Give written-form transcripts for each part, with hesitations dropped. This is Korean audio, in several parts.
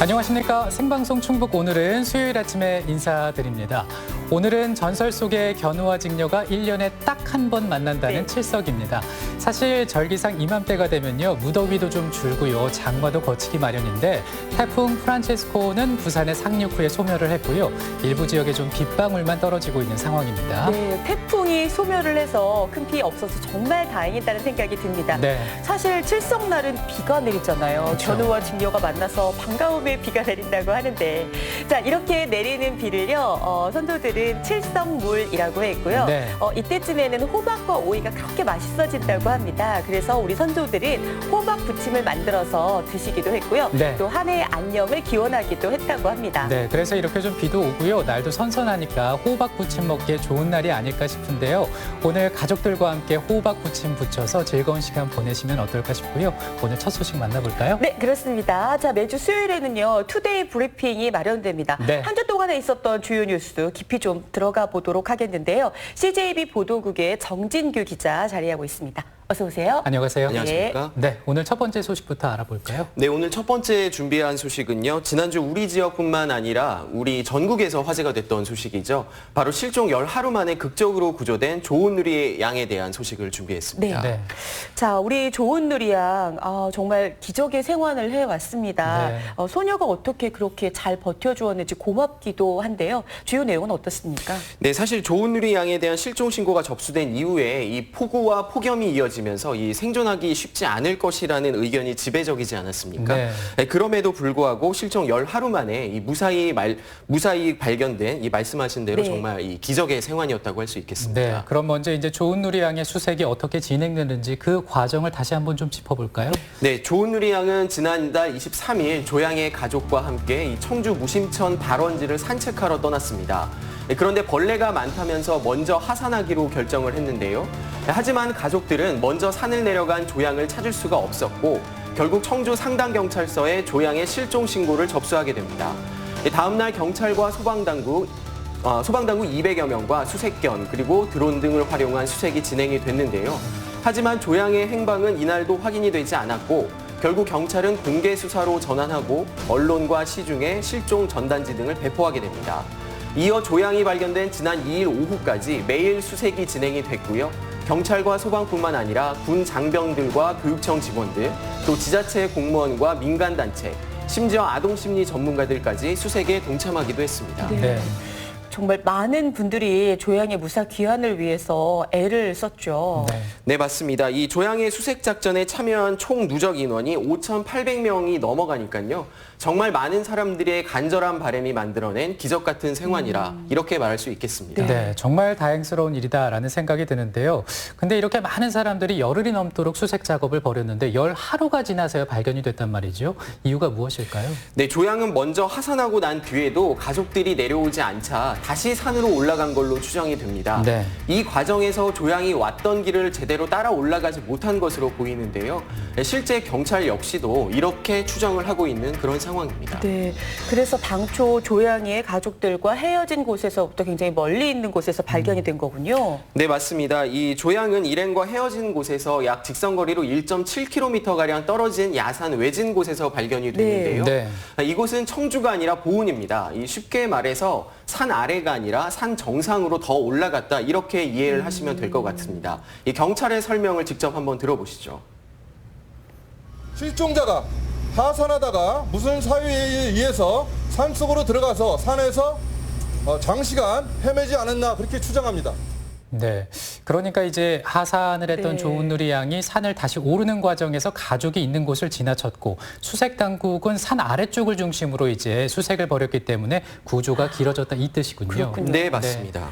안녕하십니까. 생방송 충북 오늘은 수요일 아침에 인사드립니다. 오늘은 전설 속의 견우와 직녀가 1년에 딱 한 번 만난다는 칠석입니다. 사실 절기상 이맘때가 되면요. 무더위도 좀 줄고요. 장마도 거치기 마련인데 태풍 프란체스코는 부산에 상륙 후에 소멸을 했고요. 일부 지역에 좀 빗방울만 떨어지고 있는 상황입니다. 네, 태풍이 소멸을 해서 큰 피해 없어서 정말 다행이다는 생각이 듭니다. 네. 사실 칠석날은 비가 내리잖아요. 그렇죠. 견우와 직녀가 만나서 반가움에 비가 내린다고 하는데 자 이렇게 내리는 비를요. 선조들은 칠석물이라고 했고요. 네. 이때쯤에는 호박과 오이가 그렇게 맛있어진다고 합니다. 그래서 우리 선조들은 호박 부침을 만들어서 드시기도 했고요. 네. 또 한 해의 안녕을 기원하기도 했다고 합니다. 네, 그래서 이렇게 좀 비도 오고요. 날도 선선하니까 호박 부침 먹기에 좋은 날이 아닐까 싶은데요. 오늘 가족들과 함께 호박 부침 부쳐서 즐거운 시간 보내시면 어떨까 싶고요. 오늘 첫 소식 만나볼까요? 네, 그렇습니다. 자, 매주 수요일에는요, 투데이 브리핑이 마련됩니다. 네. 한 주 동안에 있었던 주요 뉴스 깊이 좀 들어가 보도록 하겠는데요. CJB 보도국의 정진규 기자 자리하고 있습니다. 어서 오세요. 안녕하세요. 안녕하십니까? 네, 오늘 첫 번째 소식부터 알아볼까요? 네, 오늘 첫 번째 준비한 소식은요. 지난주 우리 지역뿐만 아니라 우리 전국에서 화제가 됐던 소식이죠. 바로 실종 10하루 만에 극적으로 구조된 조은누리 양에 대한 소식을 준비했습니다. 네. 자, 우리 조은누리 양 정말 기적의 생환을 해왔습니다. 네. 소녀가 어떻게 그렇게 잘 버텨주었는지 고맙기도 한데요. 주요 내용은 어떻습니까? 네, 사실 조은누리 양에 대한 실종 신고가 접수된 이후에 이 폭우와 폭염이 이어지면서 이 생존하기 쉽지 않을 것이라는 의견이 지배적이지 않았습니까? 네. 네, 그럼에도 불구하고 실종 10하루 만에 이 무사히 발견된 이 말씀하신 대로 네. 정말 이 기적의 생환이었다고 할 수 있겠습니다. 네, 그럼 먼저 이제 조은누리 양의 수색이 어떻게 진행되는지 그 과정을 다시 한번 좀 짚어볼까요? 네, 조은누리 양은 지난달 23일 조양의 가족과 함께 이 청주 무심천 발원지를 산책하러 떠났습니다. 네, 그런데 벌레가 많다면서 먼저 하산하기로 결정을 했는데요. 네, 하지만 가족들은 먼저 산을 내려간 조양을 찾을 수가 없었고 결국 청주 상당경찰서에 조양의 실종 신고를 접수하게 됩니다. 네, 다음 날 경찰과 소방당국 200여 명과 수색견 그리고 드론 등을 활용한 수색이 진행이 됐는데요. 하지만 조양의 행방은 이날도 확인이 되지 않았고 결국 경찰은 공개 수사로 전환하고 언론과 시중에 실종 전단지 등을 배포하게 됩니다. 이어 조양이 발견된 지난 2일 오후까지 매일 수색이 진행이 됐고요. 경찰과 소방뿐만 아니라 군 장병들과 교육청 직원들, 또 지자체 공무원과 민간단체, 심지어 아동심리 전문가들까지 수색에 동참하기도 했습니다. 네. 정말 많은 분들이 조양의 무사 귀환을 위해서 애를 썼죠. 네. 네, 맞습니다. 이 조양의 수색 작전에 참여한 총 누적 인원이 5,800명이 넘어가니까요. 정말 많은 사람들의 간절한 바람이 만들어낸 기적 같은 생환이라 이렇게 말할 수 있겠습니다. 네, 정말 다행스러운 일이다라는 생각이 드는데요. 근데 이렇게 많은 사람들이 열흘이 넘도록 수색 작업을 벌였는데 10하루가 지나서야 발견이 됐단 말이죠. 이유가 무엇일까요? 네, 조양은 먼저 하산하고 난 뒤에도 가족들이 내려오지 않자 다시 산으로 올라간 걸로 추정이 됩니다. 네. 이 과정에서 조양이 왔던 길을 제대로 따라 올라가지 못한 것으로 보이는데요. 실제 경찰 역시도 이렇게 추정을 하고 있는 그런 상황입니다. 네, 그래서 당초 조양이의 가족들과 헤어진 곳에서부터 굉장히 멀리 있는 곳에서 발견이 된 거군요. 네, 맞습니다. 이 조양은 일행과 헤어진 곳에서 약 직선거리로 1.7km가량 떨어진 야산 외진 곳에서 발견이 됐는데요. 네. 이곳은 청주가 아니라 보은입니다. 쉽게 말해서 산 아래가 아니라 산 정상으로 더 올라갔다 이렇게 이해를 하시면 될 것 같습니다. 이 경찰의 설명을 직접 한번 들어보시죠. 실종자가 하산하다가 무슨 사유에 의해서 산속으로 들어가서 산에서 장시간 헤매지 않았나 그렇게 추정합니다. 네. 그러니까 이제 하산을 했던 네. 조은누리 양이 산을 다시 오르는 과정에서 가족이 있는 곳을 지나쳤고 수색 당국은 산 아래쪽을 중심으로 이제 수색을 벌였기 때문에 구조가 길어졌다 이 뜻이군요. 그렇군요. 네, 맞습니다.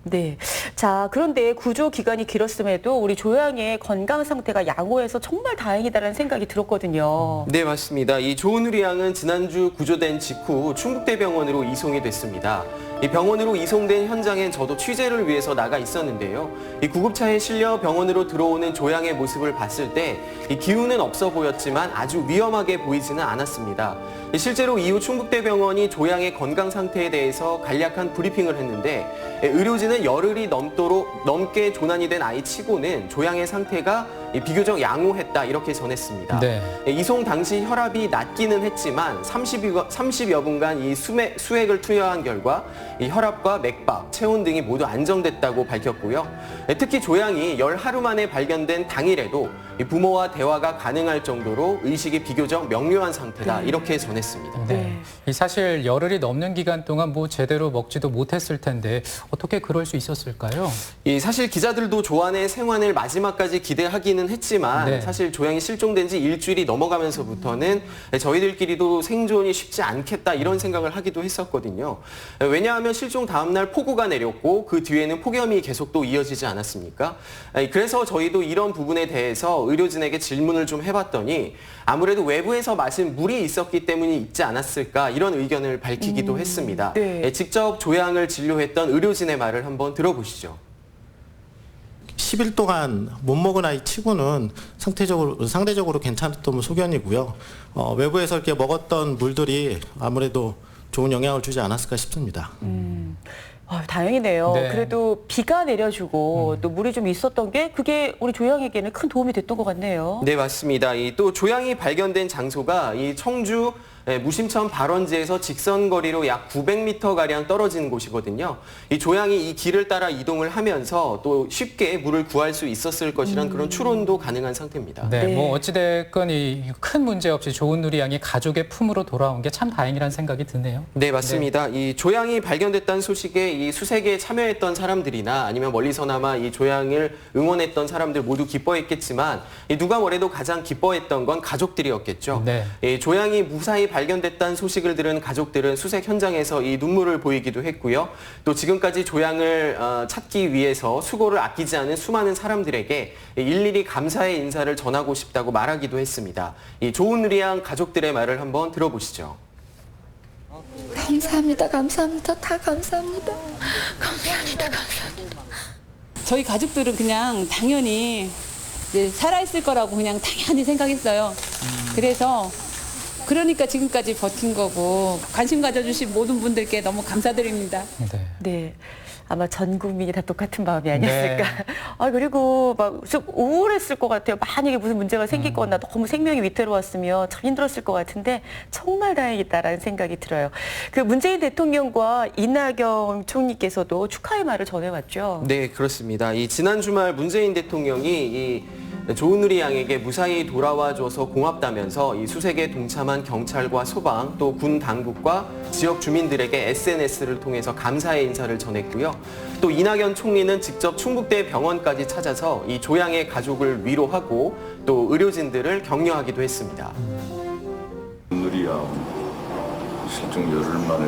네. 자, 그런데 구조 기간이 길었음에도 우리 조양의 건강 상태가 양호해서 정말 다행이다라는 생각이 들었거든요. 네, 맞습니다. 이 조은누리 양은 지난주 구조된 직후 충북대병원으로 이송이 됐습니다. 이 병원으로 이송된 현장엔 저도 취재를 위해서 나가 있었는데요. 이 구급차에 실려 병원으로 들어오는 조양의 모습을 봤을 때 이 기운은 없어 보였지만 아주 위험하게 보이지는 않았습니다. 실제로 이후 충북대병원이 조양의 건강 상태에 대해서 간략한 브리핑을 했는데 의료진은 열흘이 넘게 조난이 된 아이 치고는 조양의 상태가 비교적 양호했다 이렇게 전했습니다. 네. 이송 당시 혈압이 낮기는 했지만 30여 분간 이 수액을 투여한 결과 이 혈압과 맥박, 체온 등이 모두 안정됐다고 밝혔고요. 특히 조양이 열 하루 만에 발견된 당일에도 이 부모와 대화가 가능할 정도로 의식이 비교적 명료한 상태다 이렇게 전했습니다. 네. 이 사실 열흘이 넘는 기간 동안 뭐 제대로 먹지도 못했을 텐데 어떻게 그럴 수 있었을까요? 이 사실 기자들도 조안의 생환을 마지막까지 기대하기는 했지만 네. 사실 조양이 실종된 지 일주일이 넘어가면서부터는 저희들끼리도 생존이 쉽지 않겠다 이런 생각을 하기도 했었거든요. 왜냐하면 실종 다음 날 폭우가 내렸고 그 뒤에는 폭염이 계속 또 이어지지 않았습니까? 그래서 저희도 이런 부분에 대해서 의료진에게 질문을 좀 해봤더니 아무래도 외부에서 마신 물이 있었기 때문이 있지 않았을까 이런 의견을 밝히기도 했습니다. 네. 직접 조양을 진료했던 의료진의 말을 한번 들어보시죠. 10일 동안 못 먹은 아이 치고는 상대적으로 괜찮았던 소견이고요. 외부에서 이렇게 먹었던 물들이 아무래도 좋은 영향을 주지 않았을까 싶습니다. 다행이네요. 네. 그래도 비가 내려주고 또 물이 좀 있었던 게 그게 우리 조양에게는 큰 도움이 됐던 것 같네요. 네, 맞습니다. 또 조양이 발견된 장소가 이 청주 무심천 발원지에서 직선거리로 약 900m가량 떨어진 곳이거든요. 이 조양이 이 길을 따라 이동을 하면서 또 쉽게 물을 구할 수 있었을 것이란 그런 추론도 가능한 상태입니다. 네, 네. 뭐 어찌됐건 이 큰 문제 없이 좋은 누리 양이 가족의 품으로 돌아온 게 참 다행이라는 생각이 드네요. 네, 맞습니다. 이 조양이 발견됐다는 소식에 이 수색에 참여했던 사람들이나 아니면 멀리서나마 이 조양을 응원했던 사람들 모두 기뻐했겠지만 누가 뭐래도 가장 기뻐했던 건 가족들이었겠죠. 네. 이 조양이 무사히 발견됐다는 소식을 들은 가족들은 수색 현장에서 이 눈물을 보이기도 했고요. 또 지금까지 조양을 찾기 위해서 수고를 아끼지 않은 수많은 사람들에게 일일이 감사의 인사를 전하고 싶다고 말하기도 했습니다. 이 좋은 누리 양 가족들의 말을 한번 들어보시죠. 감사합니다. 감사합니다. 다 감사합니다. 감사합니다. 감사합니다. 저희 가족들은 그냥 당연히 이제 살아있을 거라고 그냥 당연히 생각했어요. 그래서 그러니까 지금까지 버틴 거고 관심 가져주신 모든 분들께 너무 감사드립니다. 네. 네. 아마 전 국민이 다 똑같은 마음이 아니었을까. 그리고 막 좀 우울했을 것 같아요. 만약에 무슨 문제가 생기거나 너무 생명이 위태로웠으면 참 힘들었을 것 같은데 정말 다행이다라는 생각이 들어요. 그 문재인 대통령과 이낙연 총리께서도 축하의 말을 전해왔죠. 네, 그렇습니다. 이 지난 주말 문재인 대통령이 이 좋은 누리 양에게 무사히 돌아와줘서 고맙다면서 이 수색에 동참한 경찰과 소방 또 군 당국과 지역 주민들에게 SNS를 통해서 감사의 인사를 전했고요. 또 이낙연 총리는 직접 충북대 병원까지 찾아서 이 조양의 가족을 위로하고 또 의료진들을 격려하기도 했습니다. 누리야 실종 열흘 만에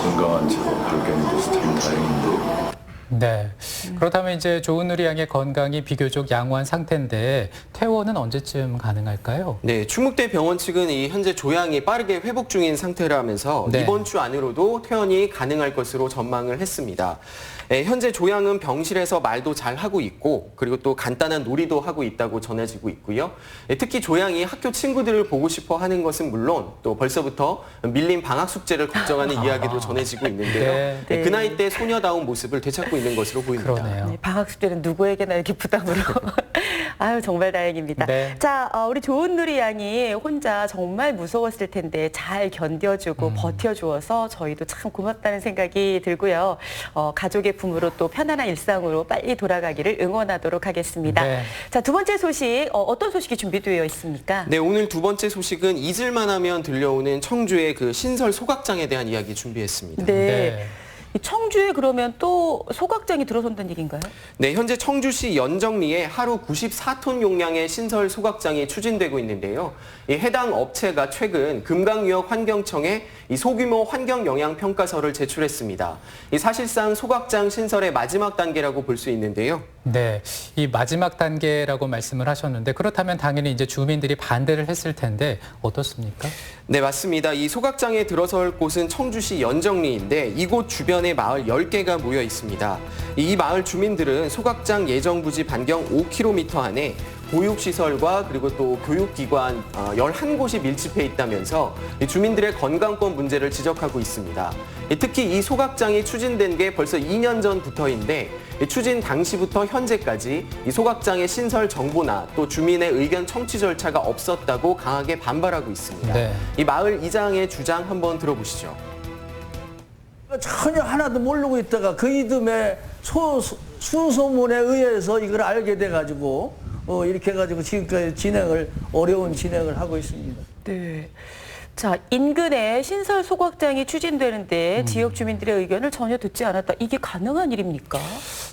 건강한 채로 발견이 돼서 참 다행인데. 네. 그렇다면 이제 좋은 누리 양의 건강이 비교적 양호한 상태인데 퇴원은 언제쯤 가능할까요? 네, 충북대 병원 측은 이 현재 조양이 빠르게 회복 중인 상태라면서 네. 이번 주 안으로도 퇴원이 가능할 것으로 전망을 했습니다. 현재 조양은 병실에서 말도 잘 하고 있고 그리고 또 간단한 놀이도 하고 있다고 전해지고 있고요. 특히 조양이 학교 친구들을 보고 싶어 하는 것은 물론 또 벌써부터 밀린 방학 숙제를 걱정하는 이야기도 전해지고 있는데요. 네. 그 나이 때 소녀다운 모습을 되찾고 있는 것으로 보입니다. 그러네요. 네, 방학 숙제는 누구에게나 이렇게 부담으로. 아유, 정말 다행입니다. 네. 자, 우리 좋은 누리 양이 혼자 정말 무서웠을 텐데 잘 견뎌주고 버텨주어서 저희도 참 고맙다는 생각이 들고요. 가족의 품으로 또 편안한 일상으로 빨리 돌아가기를 응원하도록 하겠습니다. 네. 자, 두 번째 소식, 어떤 소식이 준비되어 있습니까? 네, 오늘 두 번째 소식은 잊을만 하면 들려오는 청주의 그 신설 소각장에 대한 이야기 준비했습니다. 네. 이 청주에 그러면 또 소각장이 들어선다는 얘기인가요? 네, 현재 청주시 연정리에 하루 94톤 용량의 신설 소각장이 추진되고 있는데요. 이 해당 업체가 최근 금강유역 환경청에 이 소규모 환경 영향 평가서를 제출했습니다. 이 사실상 소각장 신설의 마지막 단계라고 볼 수 있는데요. 네, 이 마지막 단계라고 말씀을 하셨는데 그렇다면 당연히 이제 주민들이 반대를 했을 텐데 어떻습니까? 네, 맞습니다. 이 소각장에 들어설 곳은 청주시 연정리인데 이곳 주변에 마을 10개가 모여 있습니다. 이 마을 주민들은 소각장 예정 부지 반경 5km 안에 보육시설과 그리고 또 교육기관 11곳이 밀집해 있다면서 이 주민들의 건강권 문제를 지적하고 있습니다. 특히 이 소각장이 추진된 게 벌써 2년 전부터인데 추진 당시부터 현재까지 이 소각장의 신설 정보나 또 주민의 의견 청취 절차가 없었다고 강하게 반발하고 있습니다. 네. 이 마을 이장의 주장 한번 들어보시죠. 전혀 하나도 모르고 있다가 그 이듬해 수소문에 의해서 이걸 알게 돼가지고 이렇게 해가지고 지금까지 어려운 진행을 하고 있습니다. 네. 자, 인근에 신설 소각장이 추진되는데 지역 주민들의 의견을 전혀 듣지 않았다. 이게 가능한 일입니까?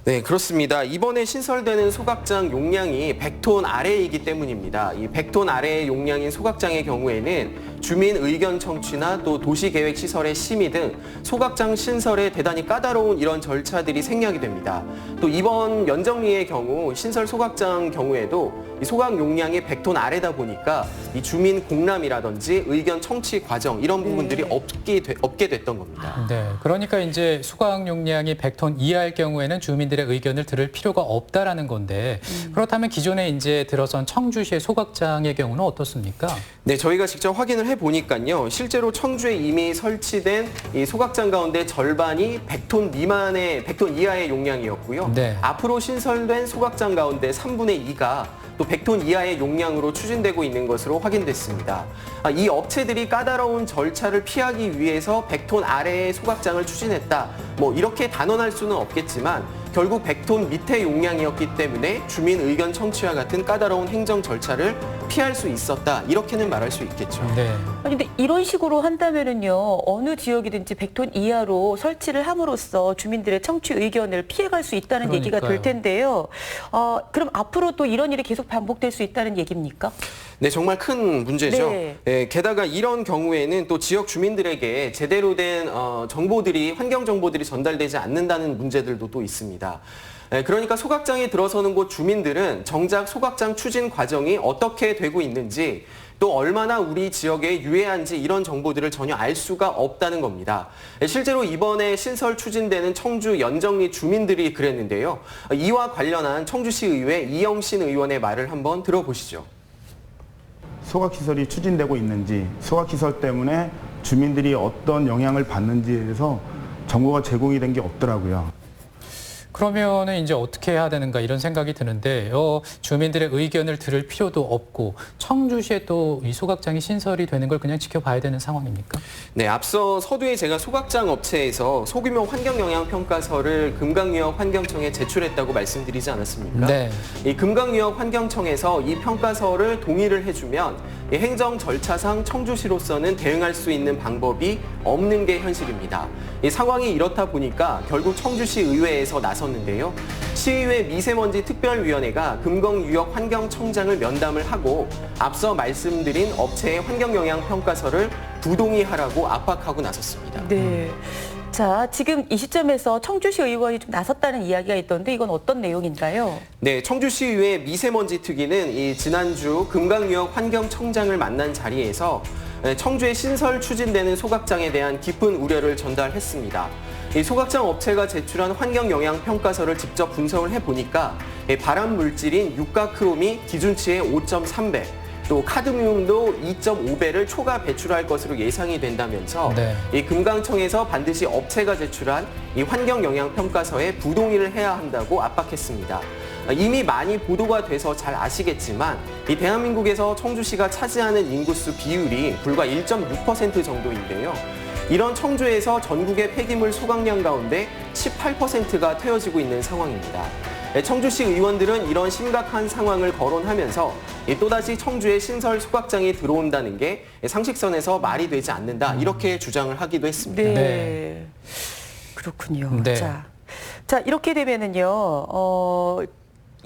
네, 그렇습니다. 이번에 신설되는 소각장 용량이 100톤 아래이기 때문입니다. 이 100톤 아래의 용량인 소각장의 경우에는 주민 의견 청취나 또 도시계획 시설의 심의 등 소각장 신설에 대단히 까다로운 이런 절차들이 생략이 됩니다. 또 이번 연정리의 경우 신설 소각장 경우에도 이 소각 용량이 100톤 아래다 보니까 이 주민 공람이라든지 의견 청취 과정 이런 부분들이 없게 됐던 겁니다. 네, 그러니까 이제 소각 용량이 100톤 이하일 경우에는 주민들의 의견을 들을 필요가 없다라는 건데 그렇다면 기존에 이제 들어선 청주시의 소각장의 경우는 어떻습니까? 네, 저희가 직접 확인을 해보니까요. 실제로 청주에 이미 설치된 이 소각장 가운데 절반이 100톤 이하의 용량이었고요. 네. 앞으로 신설된 소각장 가운데 3분의 2가 또 100톤 이하의 용량으로 추진되고 있는 것으로 확인됐습니다. 이 업체들이 까다로운 절차를 피하기 위해서 100톤 아래의 소각장을 추진했다. 이렇게 단언할 수는 없겠지만 결국 100톤 밑의 용량이었기 때문에 주민 의견 청취와 같은 까다로운 행정 절차를 피할 수 있었다. 이렇게는 말할 수 있겠죠. 네. 아니, 근데 이런 식으로 한다면은요, 어느 지역이든지 100톤 이하로 설치를 함으로써 주민들의 청취 의견을 피해갈 수 있다는 얘기가 될 텐데요. 그럼 앞으로 또 이런 일이 계속 반복될 수 있다는 얘기입니까? 네, 정말 큰 문제죠. 네. 네, 게다가 이런 경우에는 또 지역 주민들에게 제대로 된 환경 정보들이 전달되지 않는다는 문제들도 또 있습니다. 네, 그러니까 소각장에 들어서는 곳 주민들은 정작 소각장 추진 과정이 어떻게 되고 있는지 또 얼마나 우리 지역에 유해한지 이런 정보들을 전혀 알 수가 없다는 겁니다. 실제로 이번에 신설 추진되는 청주 연정리 주민들이 그랬는데요. 이와 관련한 청주시의회 이영신 의원의 말을 한번 들어보시죠. 소각시설이 추진되고 있는지, 소각시설 때문에 주민들이 어떤 영향을 받는지에 대해서 정보가 제공이 된 게 없더라고요. 그러면은 이제 어떻게 해야 되는가 이런 생각이 드는데 주민들의 의견을 들을 필요도 없고 청주시에 또 이 소각장이 신설이 되는 걸 그냥 지켜봐야 되는 상황입니까? 네, 앞서 서두에 제가 소각장 업체에서 소규모 환경영향평가서를 금강유역 환경청에 제출했다고 말씀드리지 않았습니까? 네. 이 금강유역 환경청에서 이 평가서를 동의를 해주면 이 행정 절차상 청주시로서는 대응할 수 있는 방법이 없는 게 현실입니다. 이 상황이 이렇다 보니까 결국 청주시 의회에서 나섰는데요. 시의회 미세먼지 특별위원회가 금강유역 환경청장을 면담을 하고 앞서 말씀드린 업체의 환경영향평가서를 부동의하라고 압박하고 나섰습니다. 네. 자, 지금 이 시점에서 청주시 의원이 좀 나섰다는 이야기가 있던데 이건 어떤 내용인가요? 네, 청주시의회 미세먼지 특위는 이 지난주 금강유역 환경청장을 만난 자리에서 청주에 신설 추진되는 소각장에 대한 깊은 우려를 전달했습니다. 이 소각장 업체가 제출한 환경영향평가서를 직접 분석을 해보니까 발암 물질인 육가크롬이 기준치의 5.3배, 또 카드뮴도 2.5배를 초과 배출할 것으로 예상이 된다면서 네. 이 금강청에서 반드시 업체가 제출한 이 환경영향평가서에 부동의를 해야 한다고 압박했습니다. 이미 많이 보도가 돼서 잘 아시겠지만 이 대한민국에서 청주시가 차지하는 인구수 비율이 불과 1.6% 정도인데요. 이런 청주에서 전국의 폐기물 소각량 가운데 18%가 퇴어지고 있는 상황입니다. 청주시 의원들은 이런 심각한 상황을 거론하면서 또다시 청주에 신설 소각장이 들어온다는 게 상식선에서 말이 되지 않는다 이렇게 주장을 하기도 했습니다. 네. 네. 그렇군요. 네. 자, 이렇게 되면은요,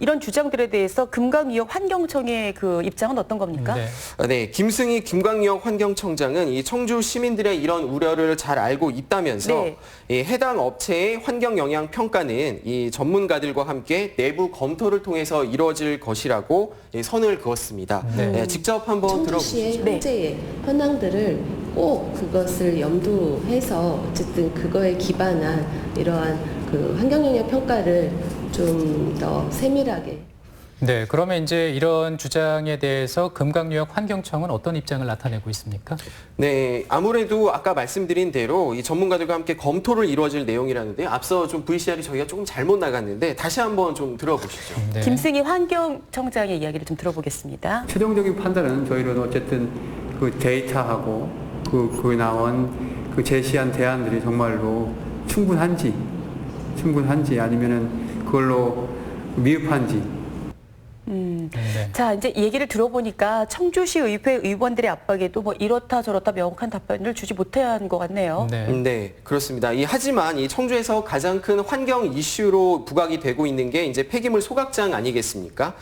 이런 주장들에 대해서 금강유역 환경청의 그 입장은 어떤 겁니까? 네. 네, 김승희 금강유역 환경청장은 이 청주 시민들의 이런 우려를 잘 알고 있다면서 네. 이 해당 업체의 환경영향 평가는 이 전문가들과 함께 내부 검토를 통해서 이루어질 것이라고 선을 그었습니다. 네. 직접 한번 청주시의 들어보시죠. 현재의 현황들을 꼭 그것을 염두해서 어쨌든 그거에 기반한 이러한 그 환경영향 평가를 좀 더 세밀하게. 네, 그러면 이제 이런 주장에 대해서 금강유역 환경청은 어떤 입장을 나타내고 있습니까? 네, 아무래도 아까 말씀드린 대로 이 전문가들과 함께 검토를 이루어질 내용이라는데 앞서 좀 VCR이 저희가 조금 잘못 나갔는데 다시 한번 좀 들어보시죠. 네. 김승희 환경청장의 이야기를 좀 들어보겠습니다. 최종적인 판단은 저희는 어쨌든 그 데이터하고 그 나온 그 제시한 대안들이 정말로 충분한지 아니면은 그걸로 미흡한지. 네. 자, 이제 얘기를 들어보니까 청주시 의회 의원들의 압박에도 뭐 이렇다 저렇다 명확한 답변을 주지 못한 것 같네요. 네, 그렇습니다. 하지만 이 청주에서 가장 큰 환경 이슈로 부각이 되고 있는 게 이제 폐기물 소각장 아니겠습니까?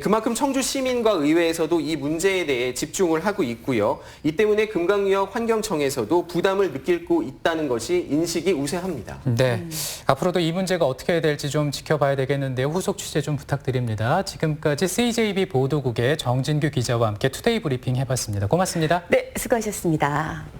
그만큼 청주 시민과 의회에서도 이 문제에 대해 집중을 하고 있고요. 이 때문에 금강유역 환경청에서도 부담을 느끼고 있다는 것이 인식이 우세합니다. 네, 앞으로도 이 문제가 어떻게 될지 좀 지켜봐야 되겠는데요. 후속 취재 좀 부탁드립니다. 지금까지 CJB 보도국의 정진규 기자와 함께 투데이 브리핑 해봤습니다. 고맙습니다. 네, 수고하셨습니다.